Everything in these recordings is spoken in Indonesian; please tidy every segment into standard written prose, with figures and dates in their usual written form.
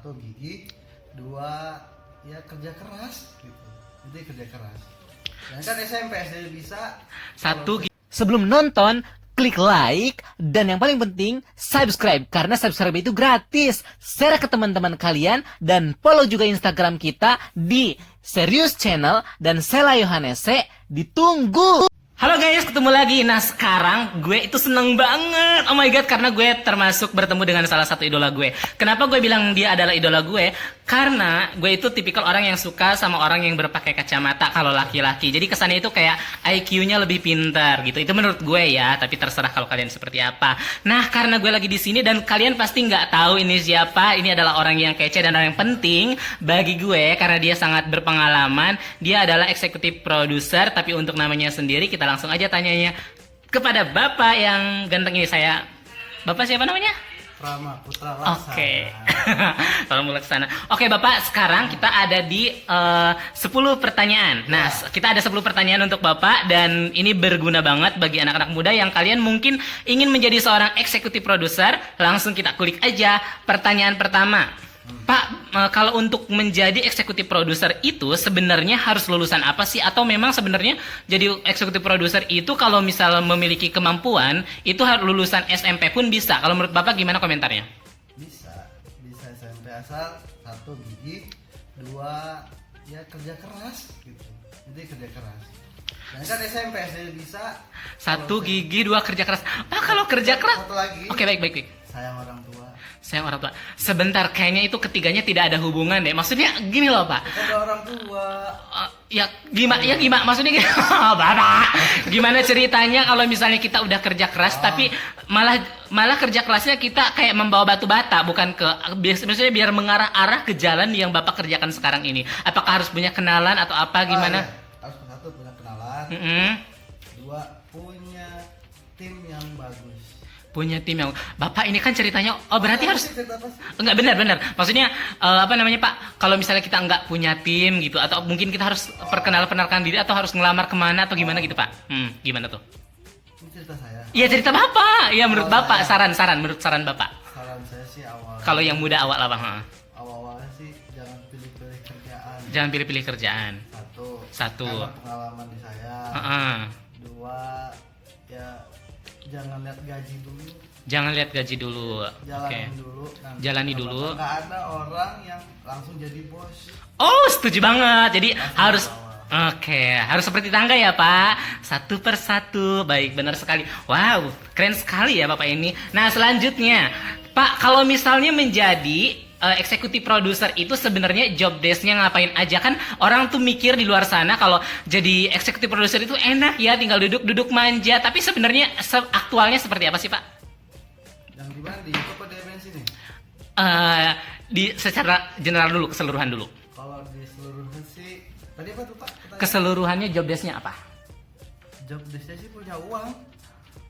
satu gigi, dua ya kerja keras gitu. Jadi kerja keras. Dan kan SMP SD bisa. Sebelum nonton, klik like, dan yang paling penting, subscribe. Karena subscribe itu gratis. Share ke teman-teman kalian, dan follow juga Instagram kita di Serius Channel dan Sela Yohanese. Ditunggu! Halo guys, ketemu lagi. Nah sekarang gue itu seneng banget. Oh my god, karena gue termasuk bertemu dengan salah satu idola gue. Kenapa gue bilang dia adalah idola gue? Karena gue itu tipikal orang yang suka sama orang yang berpakai kacamata kalau laki-laki. Jadi kesannya itu kayak IQ-nya lebih pintar gitu. Itu menurut gue ya, tapi terserah kalau kalian seperti apa. Nah karena gue lagi di sini dan kalian pasti nggak tahu ini siapa. Ini adalah orang yang kece dan orang yang penting bagi gue karena dia sangat berpengalaman. Dia adalah eksekutif produser, tapi untuk namanya sendiri kita langsung aja tanyanya kepada bapak yang ganteng ini. Bapak siapa namanya? Prama Putra Laksana. Oke. Tolong Laksana. Oke bapak, sekarang kita ada di 10 pertanyaan. Nah kita ada 10 pertanyaan untuk bapak, dan ini berguna banget bagi anak-anak muda yang kalian mungkin ingin menjadi seorang eksekutif produser. Langsung kita kulik aja pertanyaan pertama. Pak, kalau untuk menjadi eksekutif produser itu sebenarnya harus lulusan apa sih? Atau memang sebenarnya jadi eksekutif produser itu kalau misal memiliki kemampuan itu harus lulusan SMP pun bisa. Kalau menurut Bapak gimana komentarnya? Bisa SMP asal satu gigi, dua ya kerja keras gitu. Jadi kerja keras. Dan kan SMP SD bisa. Satu gigi, dua kerja keras. Pak, kalau kerja keras. Satu lagi. Oke, baik. Sayang orang tua. Sayang orang tua. Sebentar, kayaknya itu ketiganya tidak ada hubungan deh. Maksudnya gini loh, Pak. Ada orang tua. Ya gimana? Maksudnya gini. Bapak, gimana ceritanya kalau misalnya kita udah kerja keras tapi malah kerja kerasnya kita kayak membawa batu bata, bukan ke biasanya biar mengarah-arah ke jalan yang Bapak kerjakan sekarang ini. Apakah harus punya kenalan atau apa gimana? Ya. Harus satu punya kenalan. Dua punya tim yang bagus. Punya tim yang Bapak ini kan ceritanya berarti harus Cerita apa sih? enggak benar. Maksudnya apa namanya Pak? Kalau misalnya kita enggak punya tim gitu, atau mungkin kita harus perkenalkan diri atau harus ngelamar kemana atau gimana gitu Pak? Gimana tuh? Ini cerita saya. Iya cerita Bapak. Iya menurut Kalau Bapak, saya- saran menurut saran Bapak. Saran saya sih Kalau yang muda awal lah Bang. awalnya sih jangan pilih-pilih kerjaan. Jangan pilih-pilih kerjaan. Satu. Karena pengalaman di saya. Heeh. Dua ya jangan lihat gaji dulu. Jangan lihat gaji dulu. Jalanin Oke. dulu. Nanti Jalani dulu. Nggak ada orang yang langsung jadi bos. Oh, setuju banget. Jadi Langsung harus bawah. Oke, harus seperti tangga ya Pak. Satu persatu. Baik, benar sekali. Wow, keren sekali ya Bapak ini. Nah, selanjutnya, Pak, kalau misalnya menjadi eksekutif produser itu sebenarnya job desk-nya ngapain aja? Kan orang tuh mikir di luar sana kalau jadi eksekutif produser itu enak ya, tinggal duduk manja. Tapi sebenarnya aktualnya seperti apa sih Pak? Yang di mana, di YouTube atau di MNC nih? Di secara general dulu, keseluruhan dulu. Kalau di seluruh sih tadi apa tuh Pak? Pertanyaan? Keseluruhannya job desk-nya apa? Job desk sih punya uang.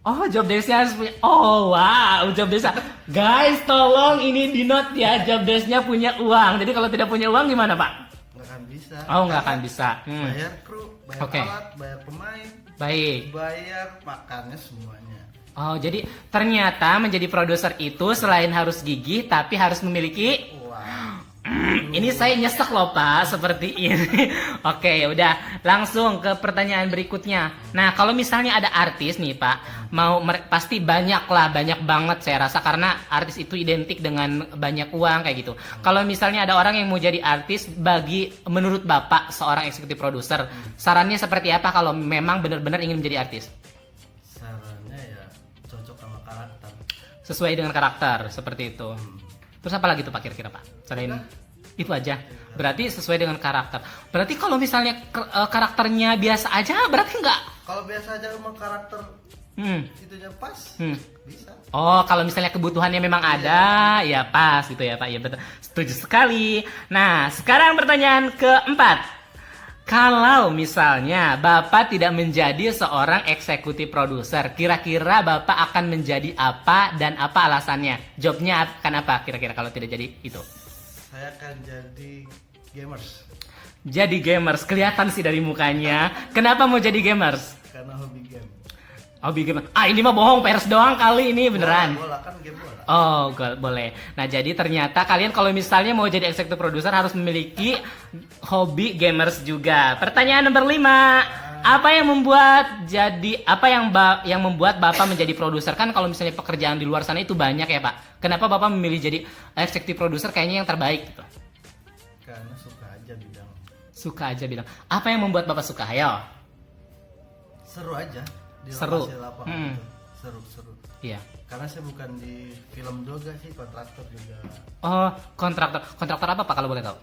Oh, job desk-nya harus punya. Oh, wow, job desk. Guys, tolong ini di note ya, job desk-nya punya uang. Jadi kalau tidak punya uang gimana, Pak? Nggak akan bisa. Oh, nggak akan bisa. Bayar kru, bayar Oke. alat, bayar pemain, Baik. bayar makannya semuanya. Oh, jadi ternyata menjadi produser itu selain harus gigih, tapi harus memiliki. Wah. Ini saya nyesek loh Pak, seperti ini. Oke, udah langsung ke pertanyaan berikutnya. Nah, kalau misalnya ada artis nih Pak, pasti banyak banget saya rasa, karena artis itu identik dengan banyak uang kayak gitu. Kalau misalnya ada orang yang mau jadi artis, menurut Bapak seorang eksekutif produser, sarannya seperti apa kalau memang benar-benar ingin menjadi artis? Sarannya ya cocok sama karakter. Sesuai dengan karakter, seperti itu. Terus apa lagi tuh Pak kira-kira Pak? Selain itu aja. Berarti sesuai dengan karakter. Berarti kalau misalnya karakternya biasa aja, berarti enggak? Kalau biasa aja sama karakter itunya pas, bisa. Oh, kalau misalnya kebutuhannya memang ada, ya pas gitu ya Pak. Ya betul. Setuju sekali. Nah, sekarang pertanyaan keempat. Kalau misalnya Bapak tidak menjadi seorang eksekutif produser, kira-kira Bapak akan menjadi apa dan apa alasannya? Jobnya akan apa kira-kira kalau tidak jadi itu? Saya akan jadi gamers. Jadi gamers, kelihatan sih dari mukanya. Kenapa mau jadi gamers? Karena hobi game. Oh, bikin. Ini mah bohong, pers doang kali ini beneran. Bola kan game bola. Oh, boleh. Nah, jadi ternyata kalian kalau misalnya mau jadi executive producer harus memiliki hobi gamers juga. Pertanyaan nomor 5. Apa yang membuat yang membuat Bapak menjadi produser? Kan kalau misalnya pekerjaan di luar sana itu banyak ya, Pak. Kenapa Bapak memilih jadi executive producer kayaknya yang terbaik gitu? Karena suka aja bidang. Suka aja bilang. Apa yang membuat Bapak suka? Ayo. Seru aja. Di Seru. lokasi lapangan itu. Seru. Iya. Karena saya bukan di film juga sih, kontraktor juga. Oh, kontraktor. Kontraktor apa Pak kalau boleh tahu?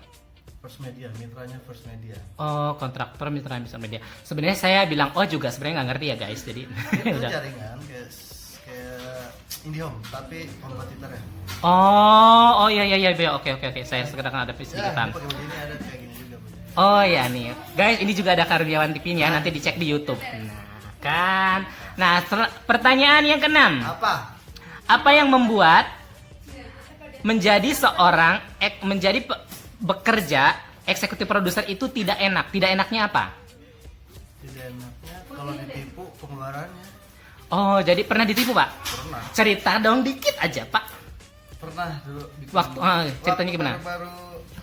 First Media, mitranya First Media. Oh, kontraktor mitra media. Sebenarnya saya bilang juga sebenarnya nggak ngerti ya guys. Jadi Itu udah. jaringan kayak IndiHome, tapi kompetitor ya. Oh iya oke. Saya sekarang ada sedikit Ya, paham. pakai begini ada kayak gini juga. Begini. Oh ya nih, guys, ini juga ada Karyawan TV-nya, nanti dicek di YouTube. Nah, kan. Nah, pertanyaan yang keenam. Apa yang membuat menjadi bekerja eksekutif produser itu tidak enak? Tidak enaknya apa? Tidak enaknya kalau ditipu pengeluarannya. Oh, jadi pernah ditipu, Pak? Pernah. Cerita dong dikit aja, Pak. Pernah dulu. Ceritanya gimana? Baru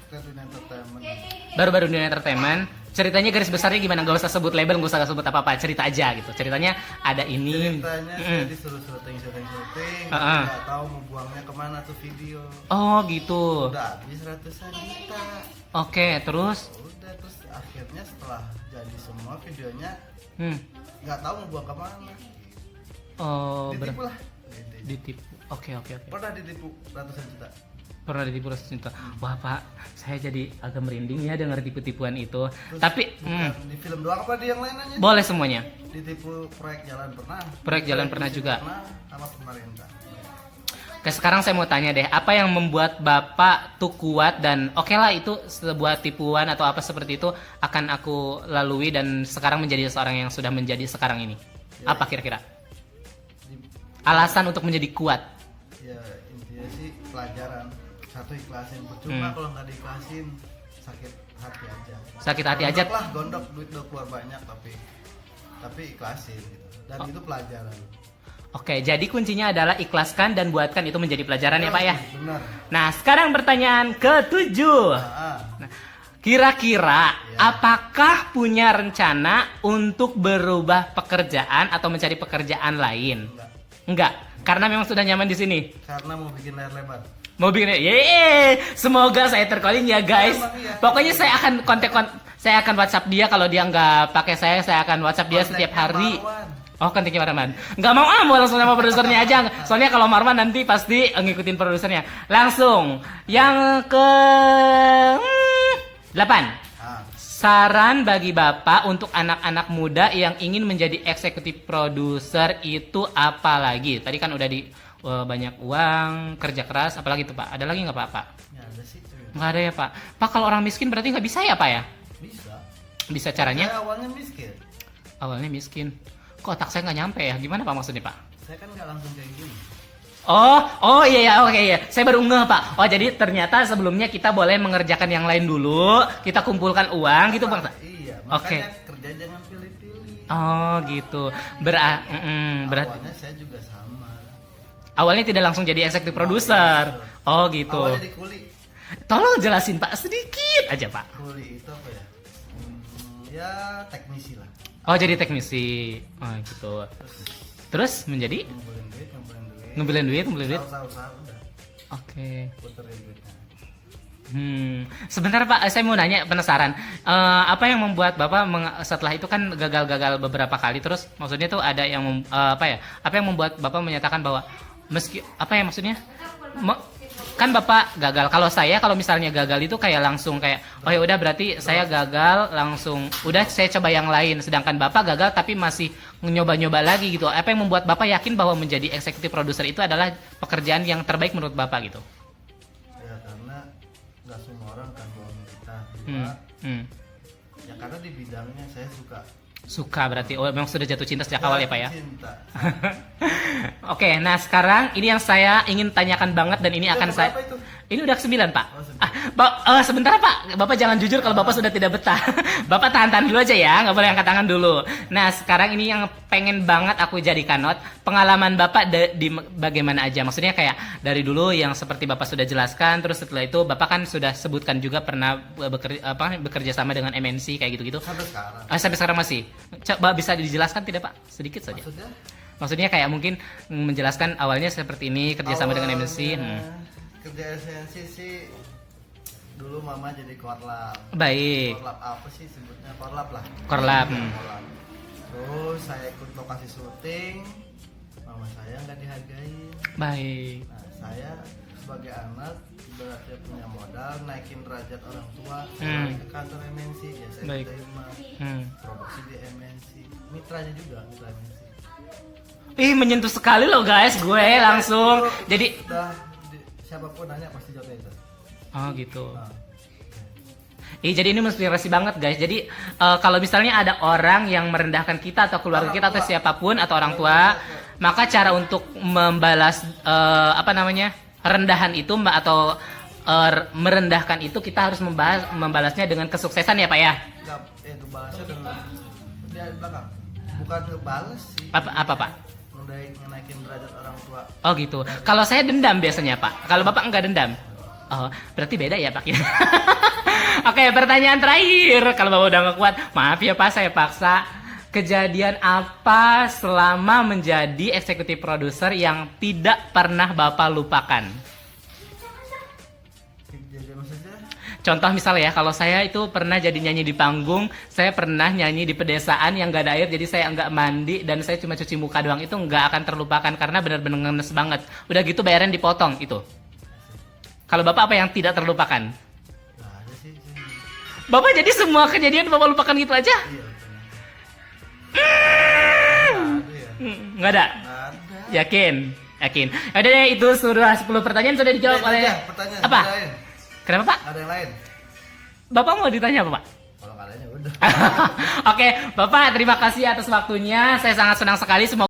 ke dunia entertainment. Baru-baru dunia entertainment. Ceritanya garis besarnya gimana? Gak usah sebut label, gak usah sebut apa-apa. Cerita aja gitu. Ceritanya ada ini. Ceritanya saya disuruh syuting. Nggak tahu mau buangnya kemana tuh video. Oh gitu. Udah habis ratusan juta. Oke, terus? Udah, terus akhirnya setelah jadi semua videonya nggak tahu mau buang kemana. Oh, Ditipu lah. ditipu. Oke. Pernah ditipu ratusan juta. Pernah ditipu ratusan juta. Wah, Pak, saya jadi agak merinding ya dengar tipu-tipuan itu. Terus Tapi di film doang apa di yang lain aja? boleh semuanya. Ditipu proyek jalan pernah. Proyek jalan pernah juga. Pernah sama pemerintah. Oke, sekarang saya mau tanya deh, apa yang membuat Bapak tuh kuat dan oke lah itu sebuah tipuan atau apa seperti itu akan aku lalui dan sekarang menjadi seorang yang sudah menjadi sekarang ini. Apa kira-kira? Alasan untuk menjadi kuat? Ya intinya sih pelajaran. Satu ikhlasin. Percuma kalau nggak diikhlasin sakit hati aja. Sakit hati aja. Lah gondok duit udah keluar banyak tapi ikhlasin gitu. Dan itu pelajaran. Oke, jadi kuncinya adalah ikhlaskan dan buatkan itu menjadi pelajaran ya Pak ya. Benar. Nah, sekarang pertanyaan ke-7. Nah, kira-kira apakah punya rencana untuk berubah pekerjaan atau mencari pekerjaan lain? Enggak, karena memang sudah nyaman di sini. Karena mau bikin layar lebar. Mau bikin semoga saya tercalling ya guys. Pokoknya saya akan saya akan WhatsApp dia kalau dia nggak pakai saya akan WhatsApp dia setiap hari. Oh, kontaknya Marwan. Nggak mau langsung sama produsernya aja. Soalnya kalau Marwan nanti pasti ngikutin produsernya. Langsung yang ke 8. Saran bagi Bapak untuk anak-anak muda yang ingin menjadi eksekutif produser itu apa lagi? Tadi kan udah di banyak uang, kerja keras, apalagi itu Pak? Ada lagi nggak Pak? Ya, ada sih. Nggak ada ya Pak? Pak, kalau orang miskin berarti nggak bisa ya Pak ya? Bisa. Bisa caranya? Saya awalnya miskin. Awalnya miskin. Kok otak saya nggak nyampe ya? Gimana Pak maksudnya Pak? Saya kan nggak langsung kayak gini. Iya. Saya baru ngeh Pak. Oh, jadi ternyata sebelumnya kita boleh mengerjakan yang lain dulu. Kita kumpulkan uang gitu Bang. Iya, Oke. makanya kerja jangan pilih-pilih. Oh, gitu. Berarti Awalnya saya juga sama. awalnya tidak langsung jadi eksekutif produser. Oh, gitu. Awalnya di kuli. Tolong jelasin Pak sedikit aja Pak. Kuli itu apa ya? Ya teknisi lah. Oh, jadi teknisi. Oh, gitu. Terus menjadi Ngumpulin duit. ngumpulin duit. Usaha udah. Oke. Puterin duitnya. Sebentar Pak, saya mau nanya, penasaran. Apa yang membuat Bapak setelah itu kan gagal beberapa kali terus, maksudnya tuh ada yang Apa yang membuat Bapak menyatakan bahwa kan Bapak gagal. Kalau misalnya gagal itu kayak langsung kayak oh ya udah berarti saya gagal langsung udah saya coba yang lain. Sedangkan Bapak gagal tapi masih nyoba-nyoba lagi gitu. Apa yang membuat Bapak yakin bahwa menjadi eksekutif produser itu adalah pekerjaan yang terbaik menurut Bapak gitu? Ya karena nggak semua orang kan bohong kita. Ya karena di bidangnya saya suka berarti. Oh, memang sudah jatuh cinta sejak awal ya Pak ya? Cinta. Oke, nah sekarang ini yang saya ingin tanyakan banget dan ini akan saya Ini udah ke-9, Pak. Oh, 9. Sebentar, Pak. Bapak jangan jujur kalau Bapak sudah tidak betah. Bapak tahan-tahan dulu aja ya, nggak boleh angkat tangan dulu. Nah, sekarang ini yang pengen banget aku jadikan not, pengalaman Bapak di bagaimana aja. Maksudnya kayak dari dulu yang seperti Bapak sudah jelaskan, terus setelah itu Bapak kan sudah sebutkan juga pernah bekerja sama dengan MNC kayak gitu-gitu. Sampai sekarang. Sampai sekarang masih. Coba bisa dijelaskan tidak, Pak? Sedikit saja. Maksudnya kayak mungkin menjelaskan awalnya seperti ini kerjasama dengan MNC. Kerja esensi sih dulu mama jadi korlap. Baik. Korlap apa sih sebutnya? Korlap lah. Korlap. Korlap. Terus saya ikut lokasi syuting, mama saya nggak dihargai. Baik. Nah, saya sebagai anak berarti punya modal naikin derajat orang tua ke kantor MNC ya saya Baik. terima produksi di MNC, mitranya juga mitra MNC. Ih, menyentuh sekali loh guys, gue langsung. Jadi Siapapun nanya pasti jawab itu. oh gitu. Jadi ini menginspirasi banget guys. Jadi kalau misalnya ada orang yang merendahkan kita atau keluarga kita atau siapapun atau orang tua, maka cara untuk membalas rendahan itu atau merendahkan itu kita harus membalasnya dengan kesuksesan ya Pak ya. Ngebalasnya dengan dia belakang. Bukan ngebalas sih. Apa Pak? Naikin derajat orang tua. Oh gitu. Kalau saya dendam biasanya Pak. Kalau Bapak enggak dendam. Oh, berarti beda ya Pak. Oke, pertanyaan terakhir. Kalau Bapak udah nggak kuat, maaf ya Pak, saya paksa. Kejadian apa selama menjadi eksekutif produser yang tidak pernah Bapak lupakan? Kejadian maksudnya? Contoh misalnya ya, kalau saya itu pernah jadi nyanyi di panggung, saya pernah nyanyi di pedesaan yang gak ada air, jadi saya nggak mandi dan saya cuma cuci muka doang. Itu nggak akan terlupakan karena benar-benar ngenes banget. Udah gitu bayaran dipotong itu. Kalau Bapak apa yang tidak terlupakan? Nggak ada sih. Bapak jadi semua kejadian Bapak lupakan gitu aja? Iya. Nggak ada? Nggak ada. Yakin? Udah deh, itu sudah 10 pertanyaan sudah dijawab oleh... Pertanyaan. Apa? Lain. Kenapa Pak? Ada yang lain? Bapak mau ditanya apa Pak? Kalau nggak ada ya udah. Oke, Bapak terima kasih atas waktunya. Saya sangat senang sekali. Semoga